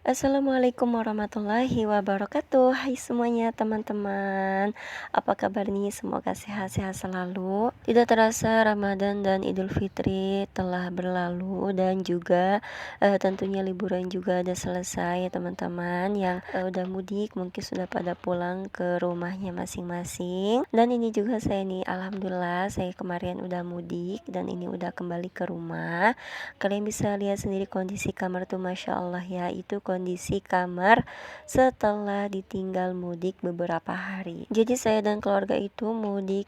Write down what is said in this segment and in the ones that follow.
Assalamualaikum warahmatullahi wabarakatuh. Hai semuanya teman-teman. Apa kabar nih? Semoga sehat-sehat selalu. Tidak terasa Ramadan dan Idul Fitri telah berlalu dan juga tentunya liburan juga udah selesai ya teman-teman. Yang udah mudik mungkin sudah pada pulang ke rumahnya masing-masing. Dan ini juga saya nih, alhamdulillah saya kemarin udah mudik dan ini udah kembali ke rumah. Kalian bisa lihat sendiri kondisi kamar tuh, masya Allah ya, itu kondisi kamar setelah ditinggal mudik beberapa hari. Jadi saya dan keluarga itu mudik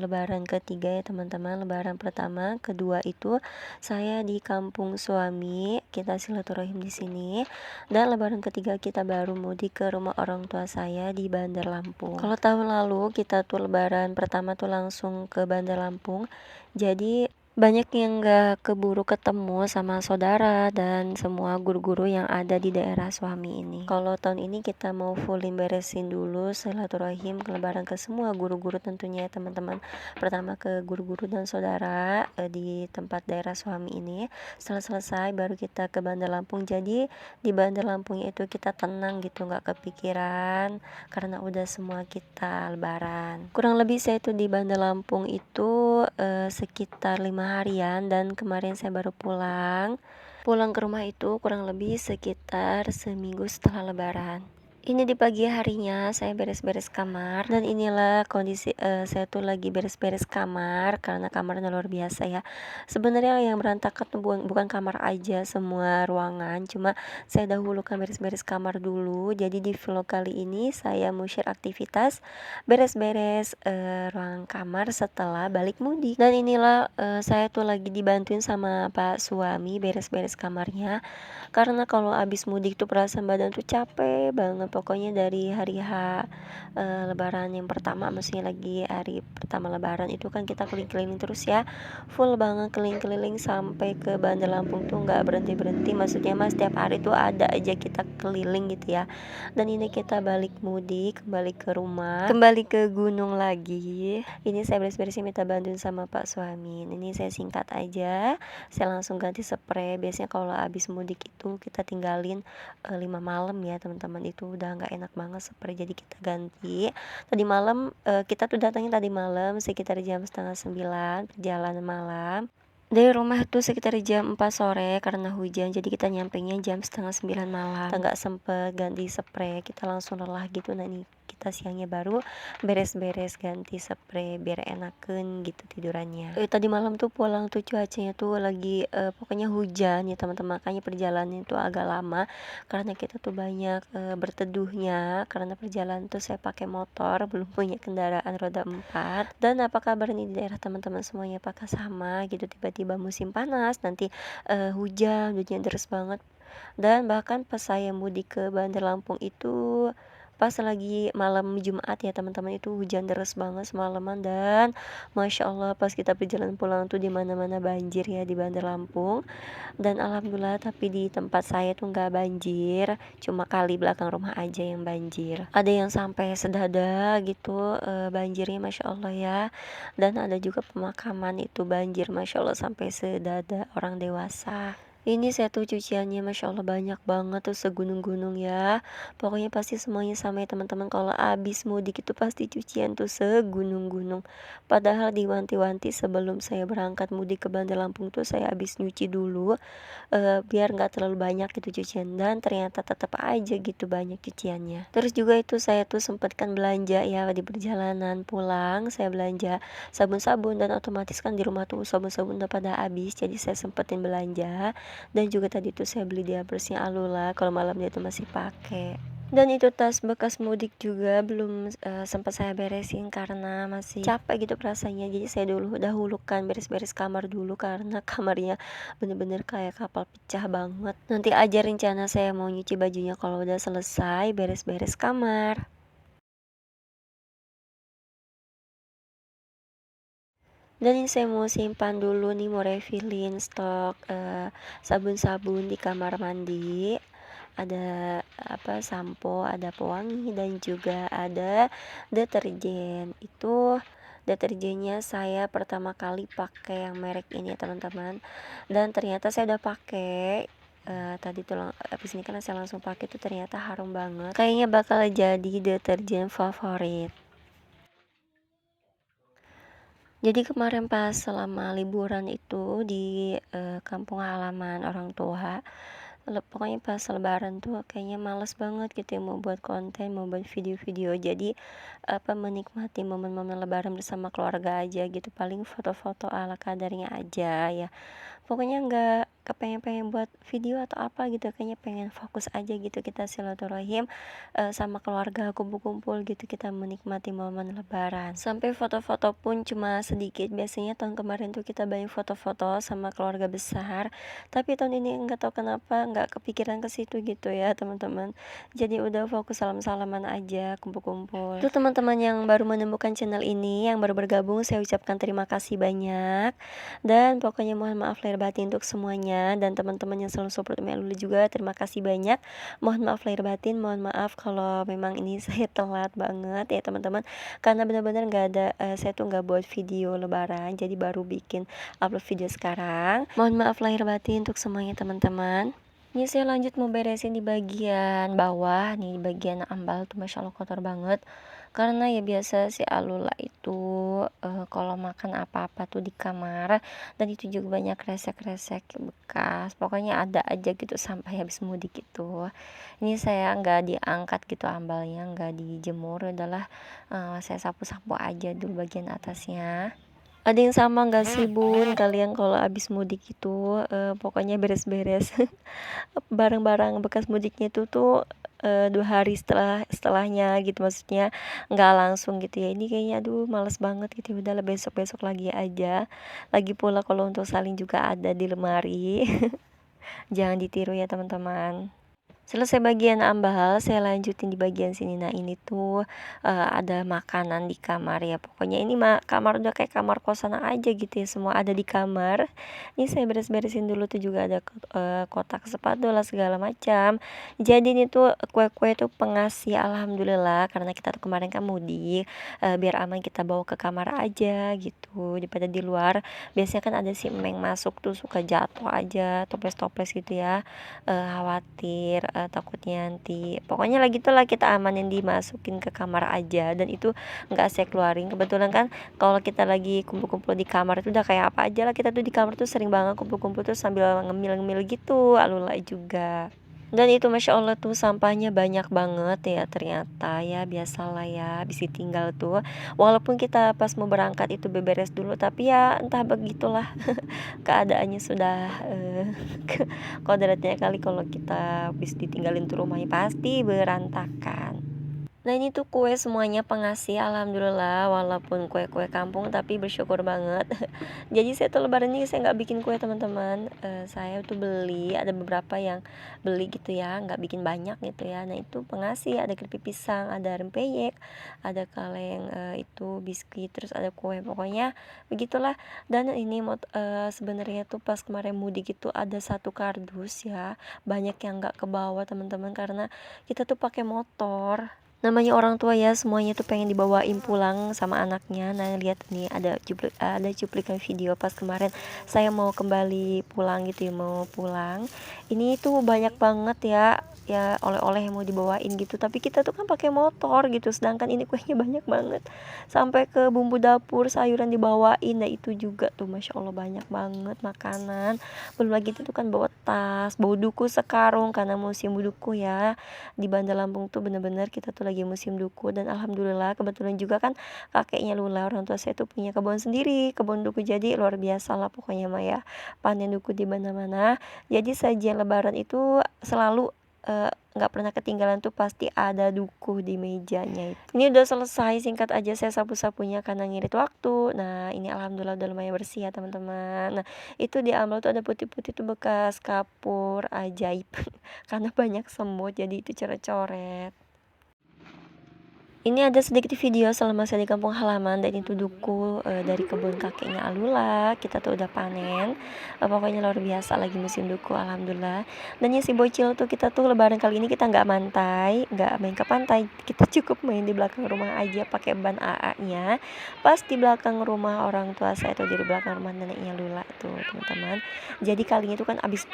lebaran ketiga ya teman-teman. Lebaran pertama, kedua itu saya di kampung suami, kita silaturahim di sini. Dan lebaran ketiga kita baru mudik ke rumah orang tua saya di Bandar Lampung. Kalau tahun lalu kita tuh lebaran pertama tuh langsung ke Bandar Lampung. Jadi banyak yang gak keburu ketemu sama saudara dan semua guru-guru yang ada di daerah suami ini. Kalau tahun ini kita mau fullin beresin dulu silaturahim ke lebaran ke semua guru-guru tentunya ya teman-teman. Pertama ke guru-guru dan saudara di tempat daerah suami ini. Setelah selesai baru kita ke Bandar Lampung. Jadi di Bandar Lampung itu kita tenang gitu, gak kepikiran karena udah semua kita lebaran. Kurang lebih saya itu di Bandar Lampung itu sekitar 5 harian dan kemarin saya baru pulang ke rumah itu kurang lebih sekitar seminggu setelah lebaran. Ini di pagi harinya saya beres-beres kamar dan inilah kondisi saya tuh lagi beres-beres kamar karena kamarnya luar biasa ya. Sebenarnya yang berantakan tuh bukan kamar aja, semua ruangan, cuma saya dahulukan beres-beres kamar dulu. Jadi di vlog kali ini saya mau share aktivitas beres-beres ruangan kamar setelah balik mudik. Dan inilah saya tuh lagi dibantuin sama Pak suami beres-beres kamarnya. Karena kalau abis mudik tuh perasaan badan tuh capek banget. Pokoknya dari hari lebaran yang pertama, maksudnya lagi hari pertama lebaran itu kan kita keliling-keliling terus ya. Full banget keliling-keliling sampai ke Bandar Lampung tuh nggak berhenti-berhenti. Maksudnya mas setiap hari tuh ada aja kita keliling gitu ya. Dan ini kita balik mudik, kembali ke rumah, kembali ke gunung lagi. Ini saya beres-beresnya minta bantuin sama Pak suami. Ini saya singkat aja. Saya langsung ganti spray. Biasanya kalau habis mudik itu kita tinggalin 5 malam ya teman-teman, itu udah nggak enak banget spray, jadi kita ganti. Tadi malam kita tuh datangnya tadi malam sekitar jam setengah 9 perjalanan malam. Dari rumah tuh sekitar jam 4 sore karena hujan, jadi kita nyampainya jam setengah 9 malam. Kita nggak sempet ganti spray, kita langsung lelah gitu. Nah nih kita siangnya baru beres-beres ganti spray biar enakan gitu tidurannya. Tadi malam tuh pulang tuh cuacanya tuh lagi pokoknya hujan ya teman-teman, makanya perjalanan itu agak lama karena kita tuh banyak berteduhnya karena perjalanan tuh saya pakai motor, belum punya kendaraan roda 4. Dan apa kabar nih di daerah teman-teman semuanya, apakah sama gitu tiba-tiba musim panas nanti hujan deras banget. Dan bahkan pas saya mudik ke Bandar Lampung itu pas lagi malam Jumat ya teman-teman, itu hujan deras banget semalaman. Dan masya Allah pas kita perjalanan pulang tuh di mana-mana banjir ya di Bandar Lampung. Dan alhamdulillah tapi di tempat saya tuh nggak banjir, cuma kali belakang rumah aja yang banjir. Ada yang sampai sedada gitu banjirnya masya Allah ya. Dan ada juga pemakaman itu banjir masya Allah sampai sedada orang dewasa. Ini saya tuh cuciannya masya Allah banyak banget tuh segunung-gunung ya. Pokoknya pasti semuanya sama ya teman-teman, kalau abis mudik itu pasti cucian tuh segunung-gunung. Padahal diwanti-wanti sebelum saya berangkat mudik ke Bandar Lampung tuh saya abis nyuci dulu biar nggak terlalu banyak gitu cucian, dan ternyata tetap aja gitu banyak cuciannya. Terus juga itu saya tuh sempatkan belanja ya di perjalanan pulang, saya belanja sabun-sabun dan otomatis kan di rumah tuh sabun-sabun udah pada habis, jadi saya sempetin belanja. Dan juga tadi tuh saya beli diapersnya Alula kalau malam dia tuh masih pakai. Dan itu tas bekas mudik juga belum sempat saya beresin karena masih capek gitu rasanya. Jadi saya dahulukan beres-beres kamar dulu karena kamarnya bener-bener kayak kapal pecah banget. Nanti aja rencana saya mau nyuci bajunya kalau udah selesai beres-beres kamar. Dan ini saya mau simpan dulu nih, mau refillin stok sabun-sabun di kamar mandi. Ada sampo, ada pewangi dan juga ada deterjen. Itu deterjennya saya pertama kali pakai yang merek ini ya teman-teman. Dan ternyata saya udah pakai tadi tuh abis ini kan saya langsung pakai tuh ternyata harum banget, kayaknya bakal jadi deterjen favorit. Jadi kemarin pas selama liburan itu di, kampung halaman orang tua, pokoknya pas lebaran tuh kayaknya males banget gitu ya mau buat konten, mau buat video-video. Jadi, menikmati momen-momen lebaran bersama keluarga aja gitu, paling foto-foto ala kadarnya aja ya. Pokoknya nggak kepengen-pengen buat video atau apa gitu, kayaknya pengen fokus aja gitu kita silaturahim, sama keluarga kumpul-kumpul gitu, kita menikmati momen lebaran. Sampai foto-foto pun cuma sedikit, biasanya tahun kemarin tuh kita banyak foto-foto sama keluarga besar, tapi tahun ini nggak tahu kenapa nggak kepikiran ke situ gitu ya teman-teman. Jadi udah fokus salam-salaman aja, kumpul-kumpul. Tuh teman-teman yang baru menemukan channel ini, yang baru bergabung, saya ucapkan terima kasih banyak. Dan pokoknya mohon maaf lahir batin untuk semuanya, dan teman-teman yang selalu support Umi Lulu juga terima kasih banyak. Mohon maaf lahir batin, mohon maaf kalau memang ini saya telat banget ya teman-teman, karena benar-benar nggak ada, saya tuh nggak buat video lebaran, jadi baru bikin upload video sekarang. Mohon maaf lahir batin untuk semuanya teman-teman. Ini saya lanjut mau beresin di bagian bawah nih, di bagian ambal tuh Masya Allah kotor banget. Karena ya biasa si Alula itu kalau makan apa-apa tuh di kamar, dan itu juga banyak kresek-kresek bekas. Pokoknya ada aja gitu sampai habis mudik itu. Ini saya nggak diangkat gitu ambalnya, nggak dijemur, adalah saya sapu-sapu aja dulu bagian atasnya. Ada yang sama nggak sih bun kalian kalau habis mudik itu, pokoknya beres-beres barang-barang bekas mudiknya itu tuh 2 hari setelahnya gitu, maksudnya nggak langsung gitu ya. Ini kayaknya aduh males banget gitu, udahlah besok-besok lagi aja. Lagi pula kalau untuk saling juga ada di lemari. Jangan ditiru ya teman-teman. Selesai bagian ambal, saya lanjutin di bagian sini. Nah ini tuh ada makanan di kamar ya. Pokoknya ini kamar udah kayak kamar kosan aja gitu ya. Semua ada di kamar. Ini saya beres-beresin dulu tuh, juga ada kotak sepatu lah segala macam. Jadi ini tuh kue-kue tuh pengasih alhamdulillah, karena kita tuh kemarin kan mudik, biar aman kita bawa ke kamar aja gitu daripada di luar. Biasanya kan ada si emeng masuk tuh suka jatuh aja toples-toples gitu ya. Khawatir, takutnya nanti pokoknya lah gitulah, kita amanin dimasukin ke kamar aja, dan itu nggak saya keluarin. Kebetulan kan kalau kita lagi kumpul-kumpul di kamar itu udah kayak apa aja lah, kita tuh di kamar tuh sering banget kumpul-kumpul tuh sambil ngemil-ngemil gitu, Alula juga. Dan itu Masya Allah tuh sampahnya banyak banget ya, ternyata ya biasalah ya habis ditinggal tuh. Walaupun kita pas mau berangkat itu beberes dulu, tapi ya entah begitulah keadaannya sudah kodratnya kali, kalau kita habis ditinggalin tuh rumahnya pasti berantakan. Nah ini tuh kue semuanya pengasih alhamdulillah, walaupun kue-kue kampung tapi bersyukur banget. Jadi saya tuh lebaran ini saya nggak bikin kue teman-teman. Saya tuh beli, ada beberapa yang beli gitu ya, nggak bikin banyak gitu ya. Nah itu pengasih, ada keripik pisang, ada rempeyek, ada kaleng, itu biskuit, terus ada kue, pokoknya begitulah. Dan ini sebenarnya tuh pas kemarin mudik itu ada satu kardus ya, banyak yang nggak kebawa teman-teman, karena kita tuh pakai motor. Namanya orang tua ya, semuanya tuh pengen dibawain pulang sama anaknya. Nah lihat nih, ada cuplikan video pas kemarin saya mau kembali pulang gitu ya, mau pulang. Ini tuh banyak banget ya oleh-oleh yang mau dibawain gitu, tapi kita tuh kan pakai motor gitu, sedangkan ini kuenya banyak banget, sampai ke bumbu dapur sayuran dibawain. Nah itu juga tuh Masya Allah banyak banget makanan. Belum lagi itu tuh kan bawa tas, bawa duku sekarung karena musim duku ya. Di Bandar Lampung tuh bener-bener kita tuh lagi musim duku, dan alhamdulillah kebetulan juga kan kakeknya Lula, orang tua saya tuh punya kebun sendiri, kebun duku, jadi luar biasa lah pokoknya mah ya, panen duku di mana-mana. Jadi sajian lebaran itu selalu nggak pernah ketinggalan tuh, pasti ada duku di mejanya itu. Ini udah selesai, singkat aja saya sapu-sapunya karena ngirit waktu. Nah ini alhamdulillah udah lumayan bersih ya teman-teman. Nah itu di ambal tuh ada putih-putih tuh bekas kapur ajaib karena banyak semut jadi itu coret-coret. Ini ada sedikit video selama saya di kampung halaman dan itu duku, dari kebun kakeknya Alula, kita tuh udah panen, pokoknya luar biasa lagi musim duku alhamdulillah. Dan ya si bocil tuh kita tuh lebaran kali ini kita nggak main ke pantai, kita cukup main di belakang rumah aja pakai ban AA-nya, pas di belakang rumah orang tua saya tuh, di belakang rumah neneknya Lula tuh teman-teman. Jadi kalinya itu kan abis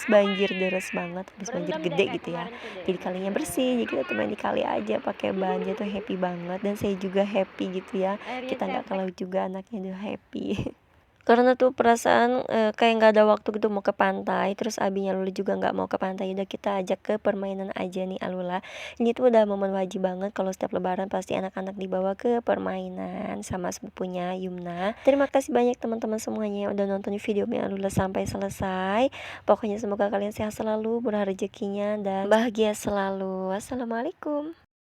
banjir deres banget, abis banjir gede gitu ya. Jadi kalinya bersih, jadi kita tuh main di kali aja pakai ban, dia tuh happy banget dan saya juga happy gitu ya. Kita nggak ke laut juga, anaknya tuh happy. Karena tuh perasaan, kayak nggak ada waktu gitu mau ke pantai, terus abinya Lula juga nggak mau ke pantai, udah kita ajak ke permainan aja nih Alula. Ini tuh udah momen wajib banget kalau setiap lebaran pasti anak-anak dibawa ke permainan sama sepupunya Yumna. Terima kasih banyak teman-teman semuanya yang udah nonton videonya Alula sampai selesai. Pokoknya semoga kalian sehat selalu, murah rezekinya dan bahagia selalu. Wassalamualaikum.